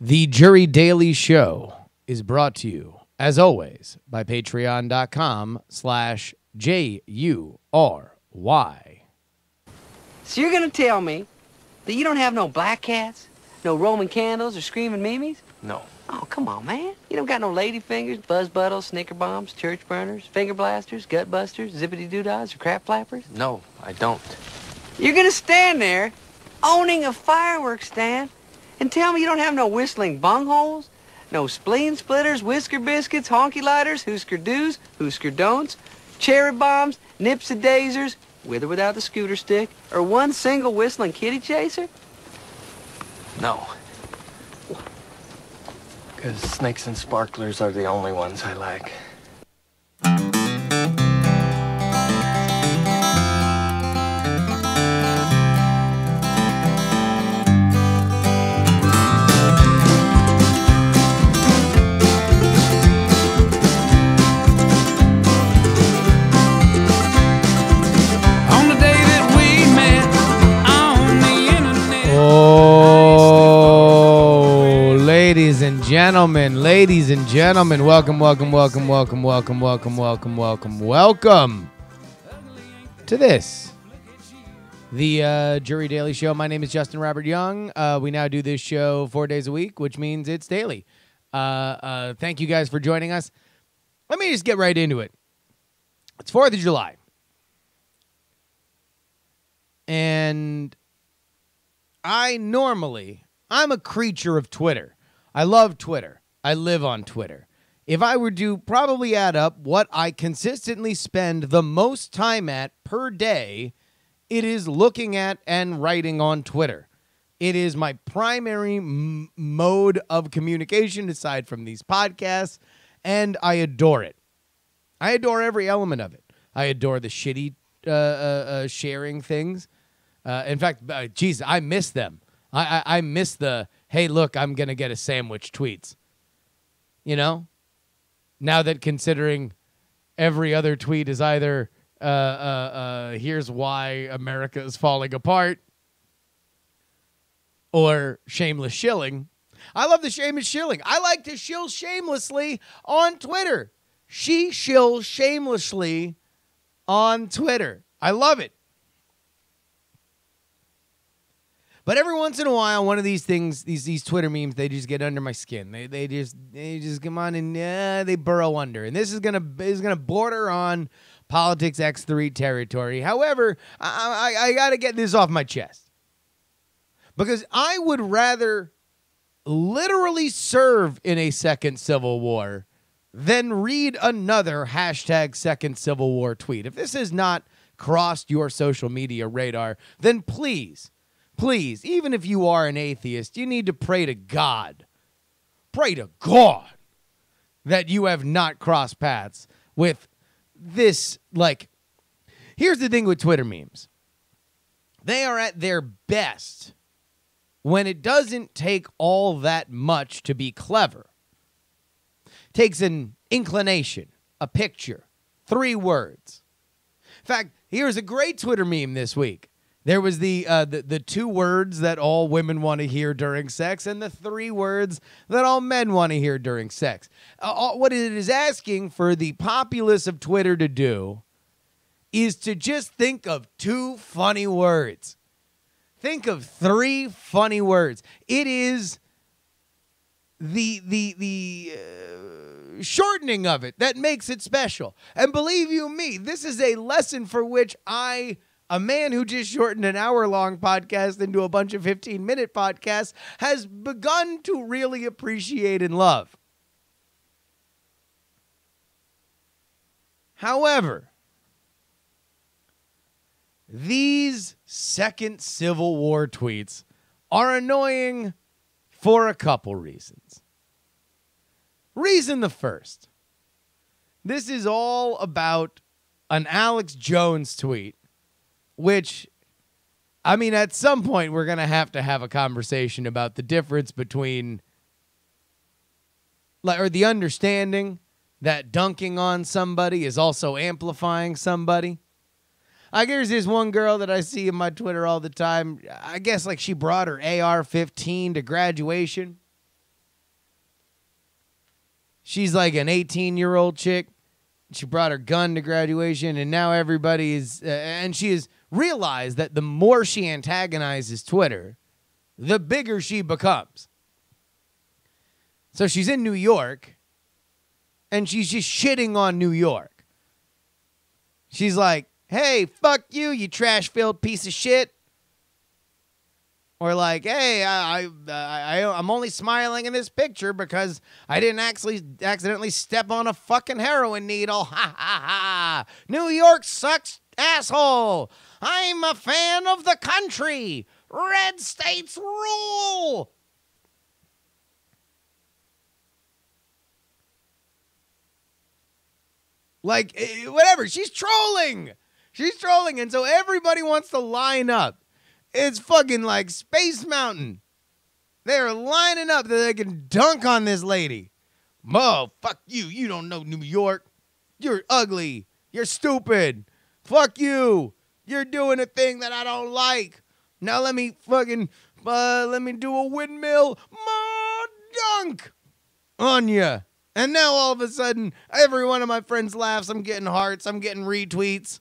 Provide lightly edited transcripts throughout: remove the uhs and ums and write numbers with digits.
The JuRY Daily Show is brought to you, as always, by patreon.com/JuRY. So you're gonna tell me that you don't have no black cats, no Roman candles, or screaming Mimis? No. Oh, come on, man. You don't got no lady fingers, buzz buttles, snicker bombs, church burners, finger blasters, gut busters, zippity doodads, or crap flappers? No, I don't. You're gonna stand there, owning a fireworks stand, and tell me you don't have no whistling bungholes, no spleen splitters, whisker biscuits, honky lighters, hoosker do's, hoosker don'ts, cherry bombs, nipsy daisers, with or without the scooter stick, or one single whistling kitty chaser? No. Because snakes and sparklers are the only ones I like. Ladies and gentlemen, welcome to this, the JuRY Daily Show. My name is Justin Robert Young. We now do this show 4 days a week, which means it's daily. Thank you guys for joining us. Let me just get right into it. It's 4th of July. And I'm a creature of Twitter. I love Twitter. I live on Twitter. If I were to probably add up what I consistently spend the most time at per day, it is looking at and writing on Twitter. It is my primary mode of communication aside from these podcasts, and I adore it. I adore every element of it. I adore the shitty sharing things. In fact, geez, I miss them. I miss the, hey, look, I'm going to get a sandwich tweets. You know? Now that considering every other tweet is either, here's why America is falling apart, or shameless shilling. I love the shameless shilling. I like to shill shamelessly on Twitter. She shills shamelessly on Twitter. I love it. But every once in a while, one of these things, these Twitter memes, they just get under my skin. They just come on and they burrow under. And this is gonna border on politics X3 territory. However, I got to get this off my chest, because I would rather literally serve in a second Civil War than read another hashtag second Civil War tweet. If this has not crossed your social media radar, then please, even if you are an atheist, you need to pray to God. Pray to God that you have not crossed paths with this. Like, here's the thing with Twitter memes. They are at their best when it doesn't take all that much to be clever. It takes an inclination, a picture, 3 words. In fact, here's a great Twitter meme this week. There was the 2 words that all women want to hear during sex, and the 3 words that all men want to hear during sex. What it is asking for the populace of Twitter to do is to just think of 2 funny words. Think of 3 funny words. It is the shortening of it that makes it special. And believe you me, this is a lesson for which a man who just shortened an hour-long podcast into a bunch of 15-minute podcasts, has begun to really appreciate and love. However, these second Civil War tweets are annoying for a couple reasons. Reason the first. This is all about an Alex Jones tweet, which, I mean, at some point we're going to have a conversation about the difference between, or the understanding that dunking on somebody is also amplifying somebody. Like, there's this one girl that I see in my Twitter all the time. I guess like she brought her AR-15 to graduation. she's like an 18-year-old chick. She brought her gun to graduation, and now everybody is, and she has realized that the more she antagonizes Twitter, the bigger she becomes. So she's in New York, and she's just shitting on New York. She's like, hey, fuck you, you trash-filled piece of shit. Or like, hey, I'm only smiling in this picture because I didn't actually accidentally step on a fucking heroin needle. Ha ha ha. New York sucks, asshole. I'm a fan of the country. Red states rule. Like, whatever. She's trolling. She's trolling. And so everybody wants to line up. It's fucking like Space Mountain. They're lining up that they can dunk on this lady. Oh, fuck you. You don't know New York. You're ugly. You're stupid. Fuck you. You're doing a thing that I don't like. Now let me fucking, let me do a windmill. Dunk on ya. And now all of a sudden, every one of my friends laughs. I'm getting hearts. I'm getting retweets.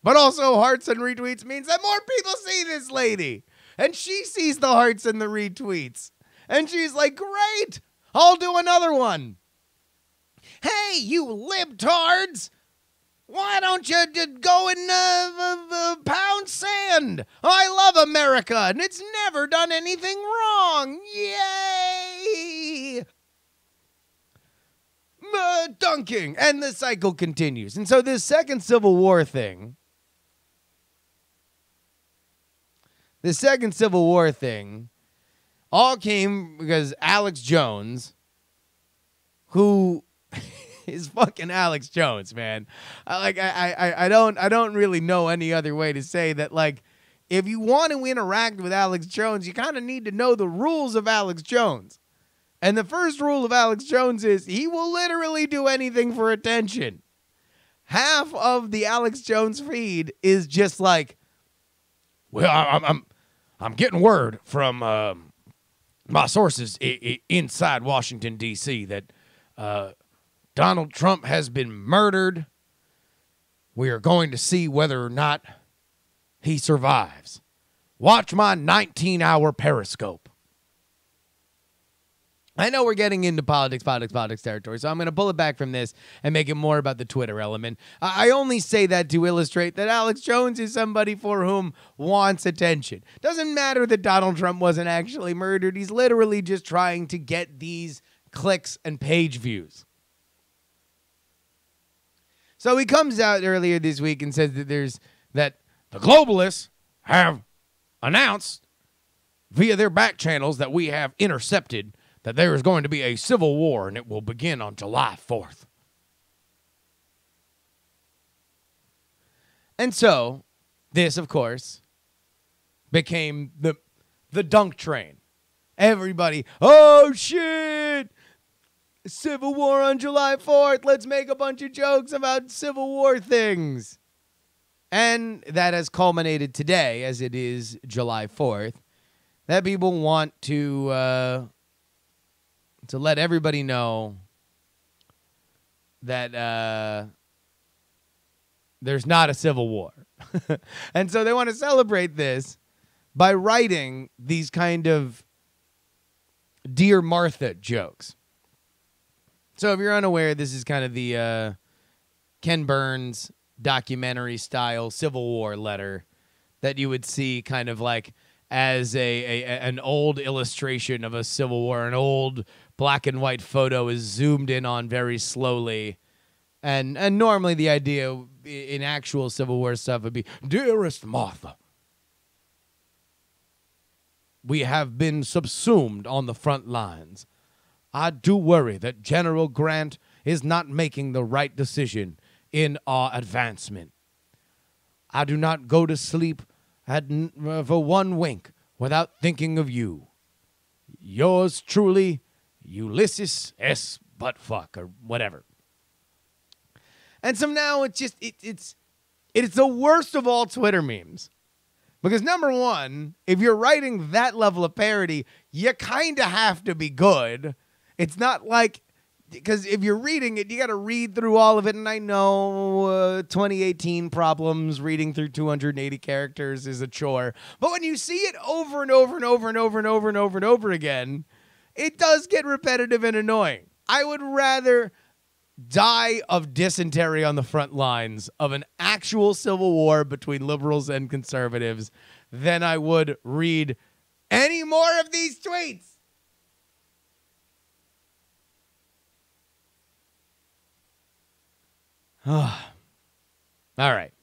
But also hearts and retweets means that more people see this lady. And she sees the hearts and the retweets. And she's like, great, I'll do another one. Hey, you libtards. Why don't you just go and pound sand? I love America, and it's never done anything wrong. Yay! Dunking. And the cycle continues. And so this second Civil War thing, all came because Alex Jones, who is fucking Alex Jones, man. I don't really know any other way to say that. Like, if you want to interact with Alex Jones, you kind of need to know the rules of Alex Jones. And the first rule of Alex Jones is he will literally do anything for attention. Half of the Alex Jones feed is just like, well, I'm getting word from my sources inside Washington, D.C. that Donald Trump has been murdered. We are going to see whether or not he survives. Watch my 19-hour Periscope. I know we're getting into politics territory, so I'm going to pull it back from this and make it more about the Twitter element. I only say that to illustrate that Alex Jones is somebody for whom wants attention. Doesn't matter that Donald Trump wasn't actually murdered. He's literally just trying to get these clicks and page views. So he comes out earlier this week and says that the globalists have announced via their back channels that we have intercepted that there is going to be a civil war, and it will begin on July 4th. And so, this, of course, became the dunk train. Everybody, oh, shit! Civil War on July 4th. Let's make a bunch of jokes about Civil War things. And that has culminated today, as it is July 4th, that people want to let everybody know that there's not a civil war. And so they want to celebrate this by writing these kind of Dear Martha jokes. So if you're unaware, this is kind of the Ken Burns documentary style Civil War letter that you would see kind of like as an old illustration of a Civil War. An old black and white photo is zoomed in on very slowly. And normally the idea in actual Civil War stuff would be, Dearest Martha, we have been subsumed on the front lines. I do worry that General Grant is not making the right decision in our advancement. I do not go to sleep for one wink without thinking of you. Yours truly, Ulysses S. Buttfuck, or whatever. And so now it's just, it's the worst of all Twitter memes. Because number one, if you're writing that level of parody, you kind of have to be good. It's not like, because if you're reading it, you got to read through all of it. And I know 2018 problems, reading through 280 characters is a chore. But when you see it over and over and over and over and over and over and over again, it does get repetitive and annoying. I would rather die of dysentery on the front lines of an actual civil war between liberals and conservatives than I would read any more of these tweets. All right.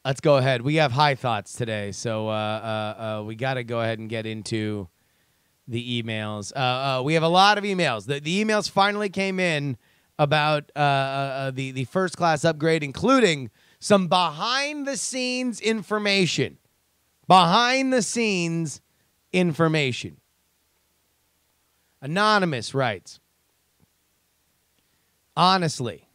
Let's go ahead. We have high thoughts today, so we got to go ahead and get into the emails. We have a lot of emails. The emails finally came in about the first class upgrade, including some behind-the-scenes information. Behind-the-scenes information. Anonymous writes, honestly,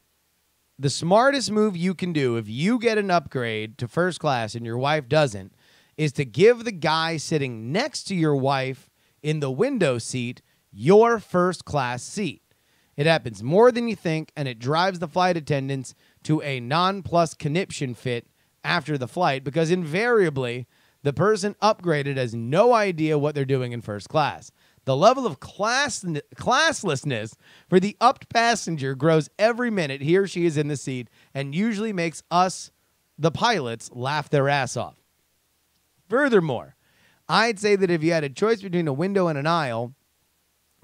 the smartest move you can do if you get an upgrade to first class and your wife doesn't is to give the guy sitting next to your wife in the window seat your first class seat. It happens more than you think, and it drives the flight attendants to a non-plus conniption fit after the flight because invariably the person upgraded has no idea what they're doing in first class. The level of classlessness for the upped passenger grows every minute he or she is in the seat and usually makes us, the pilots, laugh their ass off. Furthermore, I'd say that if you had a choice between a window and an aisle,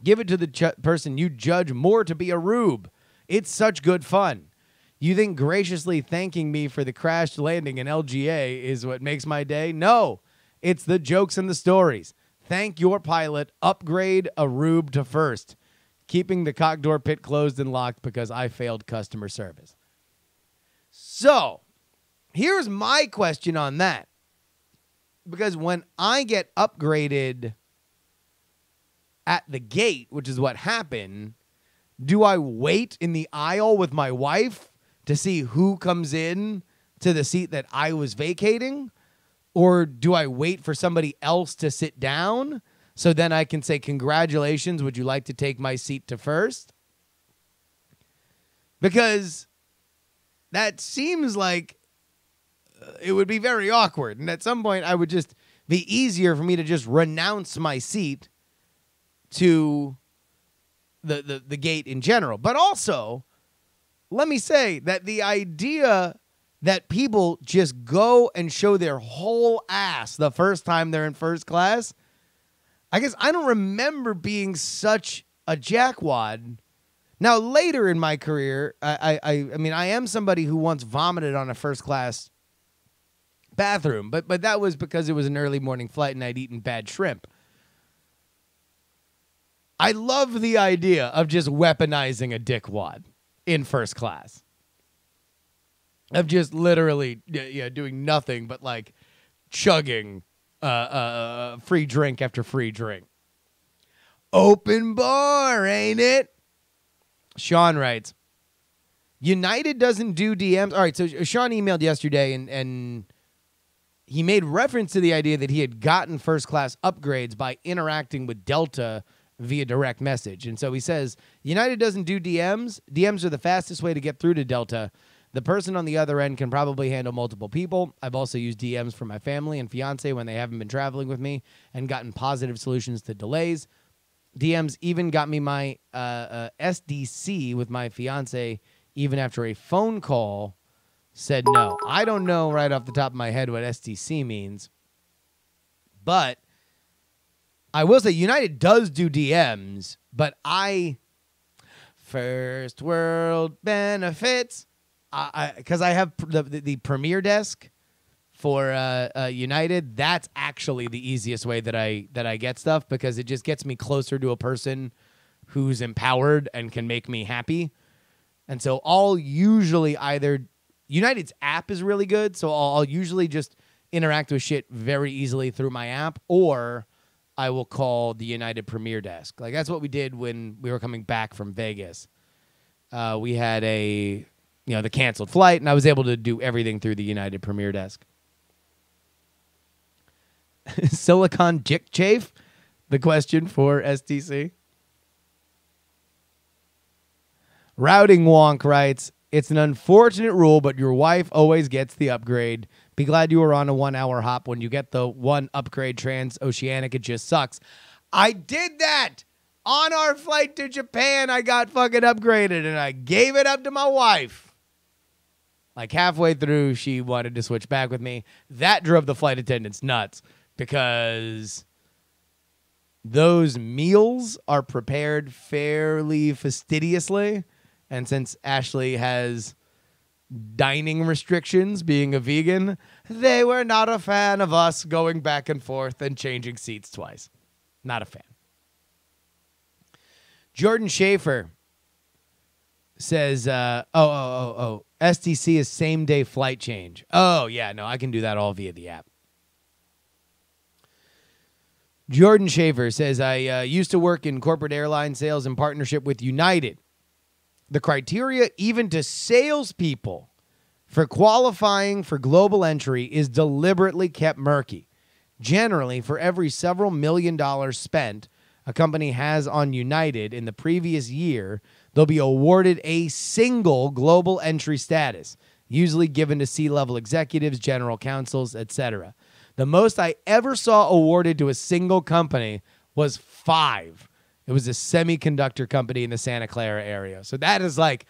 give it to the person you judge more to be a rube. It's such good fun. You think graciously thanking me for the crashed landing in LGA is what makes my day? No, it's the jokes and the stories. Thank your pilot. Upgrade a rube to first. Keeping the cock door pit closed and locked because I failed customer service. So, here's my question on that. Because when I get upgraded at the gate, which is what happened, do I wait in the aisle with my wife to see who comes in to the seat that I was vacating? Or do I wait for somebody else to sit down so then I can say, congratulations, would you like to take my seat to first? Because that seems like it would be very awkward. And at some point, I would just be easier for me to just renounce my seat to the gate in general. But also, let me say that the idea that people just go and show their whole ass the first time they're in first class, I guess I don't remember being such a jackwad. Now, later in my career, I mean, I am somebody who once vomited on a first class bathroom, but that was because it was an early morning flight and I'd eaten bad shrimp. I love the idea of just weaponizing a dickwad in first class. Of just literally doing nothing but like chugging free drink after free drink. Open bar, ain't it? Sean writes, United doesn't do DMs. All right, so Sean emailed yesterday and he made reference to the idea that he had gotten first class upgrades by interacting with Delta via direct message. And so he says, United doesn't do DMs. DMs are the fastest way to get through to Delta. The person on the other end can probably handle multiple people. I've also used DMs for my family and fiance when they haven't been traveling with me and gotten positive solutions to delays. DMs even got me my SDC with my fiance even after a phone call said no. I don't know right off the top of my head what SDC means, but I will say United does do DMs, but first world benefits. Because I have the Premier desk for United, that's actually the easiest way that I get stuff because it just gets me closer to a person who's empowered and can make me happy. And so I'll usually either United's app is really good, so I'll usually just interact with shit very easily through my app, or I will call the United Premier desk. Like that's what we did when we were coming back from Vegas. We had the canceled flight, and I was able to do everything through the United Premier desk. Silicon Dick Chafe, the question for STC. Routing Wonk writes, it's an unfortunate rule, but your wife always gets the upgrade. Be glad you were on a 1 hour hop. When you get the one upgrade transoceanic, it just sucks. I did that on our flight to Japan. I got fucking upgraded and I gave it up to my wife. Like halfway through, she wanted to switch back with me. That drove the flight attendants nuts because those meals are prepared fairly fastidiously. And since Ashley has dining restrictions, being a vegan, they were not a fan of us going back and forth and changing seats twice. Not a fan. Jordan Schaefer says, STC is same-day flight change. Oh, yeah, no, I can do that all via the app. Jordan Schaefer says, I used to work in corporate airline sales in partnership with United. The criteria even to salespeople for qualifying for global entry is deliberately kept murky. Generally, for every several $1 million spent a company has on United in the previous year, they'll be awarded a single global entry status, usually given to C-level executives, general counsels, etc. The most I ever saw awarded to a single company was 5. It was a semiconductor company in the Santa Clara area. So that's like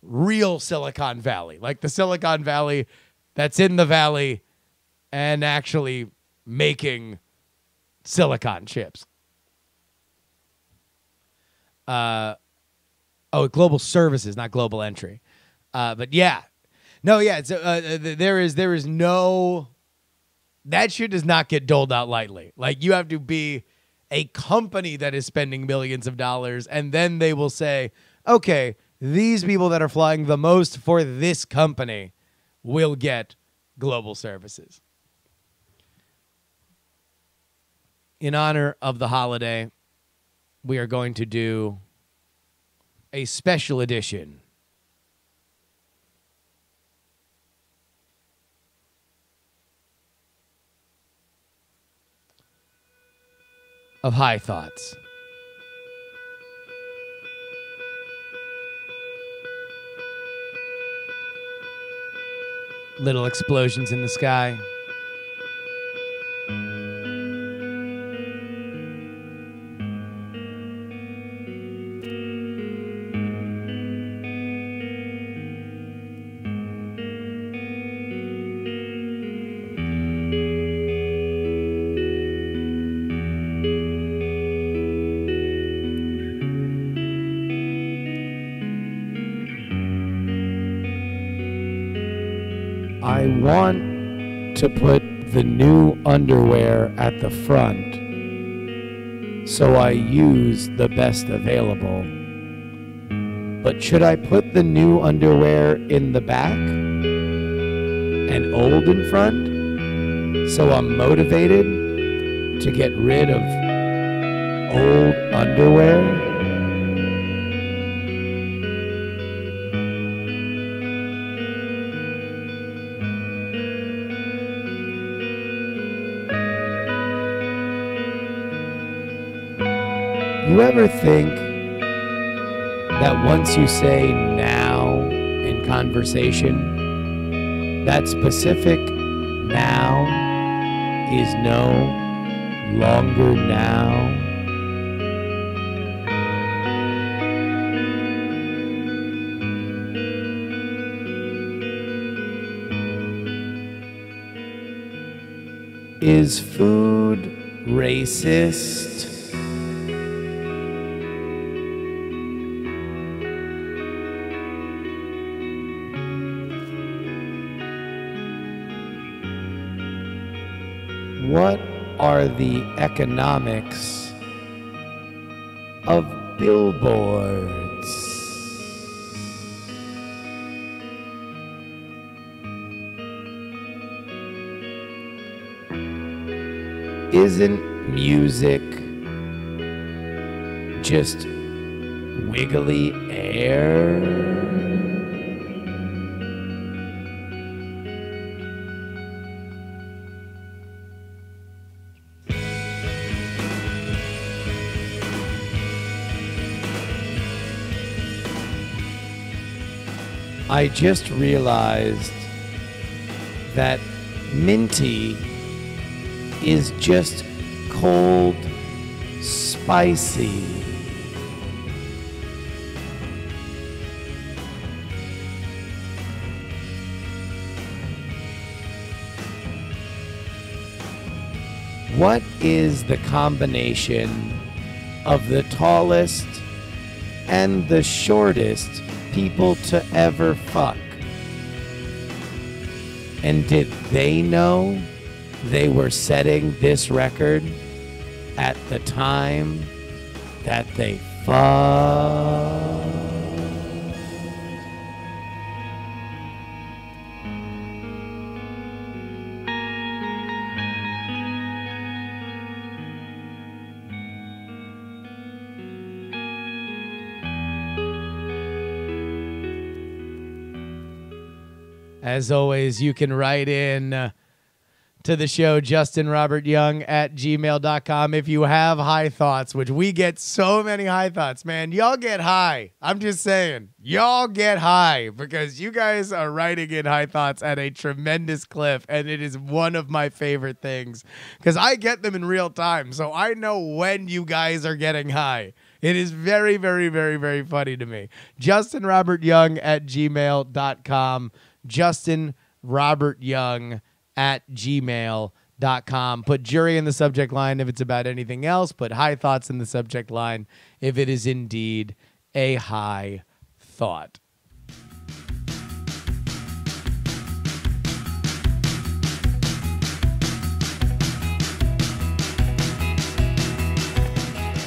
real Silicon Valley, like the Silicon Valley that's in the valley and actually making silicon chips. Global services, not global entry. But yeah, no, yeah. There is no, that shit does not get doled out lightly. Like you have to be a company that is spending millions of dollars, and then they will say, okay, these people that are flying the most for this company will get global services. In honor of the holiday, we are going to do a special edition of High Thoughts. Little explosions in the sky. I want to put the new underwear at the front, so I use the best available. But should I put the new underwear in the back and old in front, so I'm motivated to get rid of old underwear? You ever think that once you say now in conversation, that specific now is no longer now? Is food racist? What are the economics of billboards? Isn't music just wiggly air? I just realized that minty is just cold, spicy. What is the combination of the tallest and the shortest people to ever fuck? And did they know they were setting this record at the time that they fucked? As always, you can write in to the show, justinrobertyoung@gmail.com, if you have high thoughts, which we get so many high thoughts, man. Y'all get high. I'm just saying. Y'all get high because you guys are writing in high thoughts at a tremendous clip, and it is one of my favorite things because I get them in real time, so I know when you guys are getting high. It is very, very, very, very funny to me. justinrobertyoung@gmail.com. justinrobertyoung@gmail.com. Put JuRY in the subject line if it's about anything else. Put high thoughts in the subject line if it is indeed a high thought.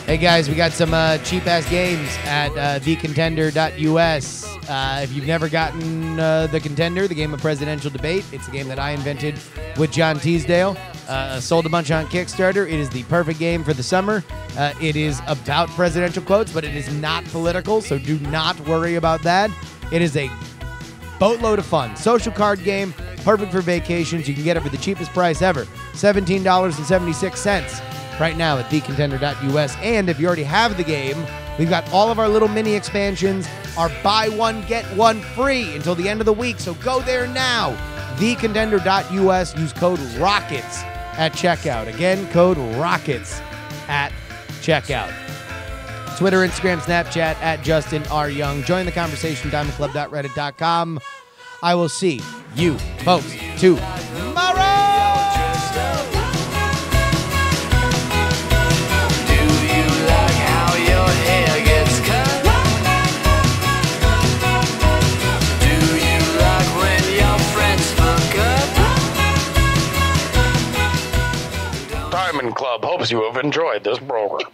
Hey guys, we got some cheap-ass games at thecontender.us. If you've never gotten The Contender, the game of presidential debate, it's a game that I invented with John Teasdale. Sold a bunch on Kickstarter. It is the perfect game for the summer. It is about presidential quotes, but it is not political, so do not worry about that. It is a boatload of fun. Social card game, perfect for vacations. You can get it for the cheapest price ever, $17.76 right now at thecontender.us. And if you already have the game, we've got all of our little mini expansions, our buy one, get one free until the end of the week. So go there now. Thecontender.us. Use code ROCKETS at checkout. Again, code ROCKETS at checkout. Twitter, Instagram, Snapchat at Justin R. Young. Join the conversation, diamondclub.reddit.com. I will see you folks tomorrow. Diamond Club hopes you have enjoyed this program.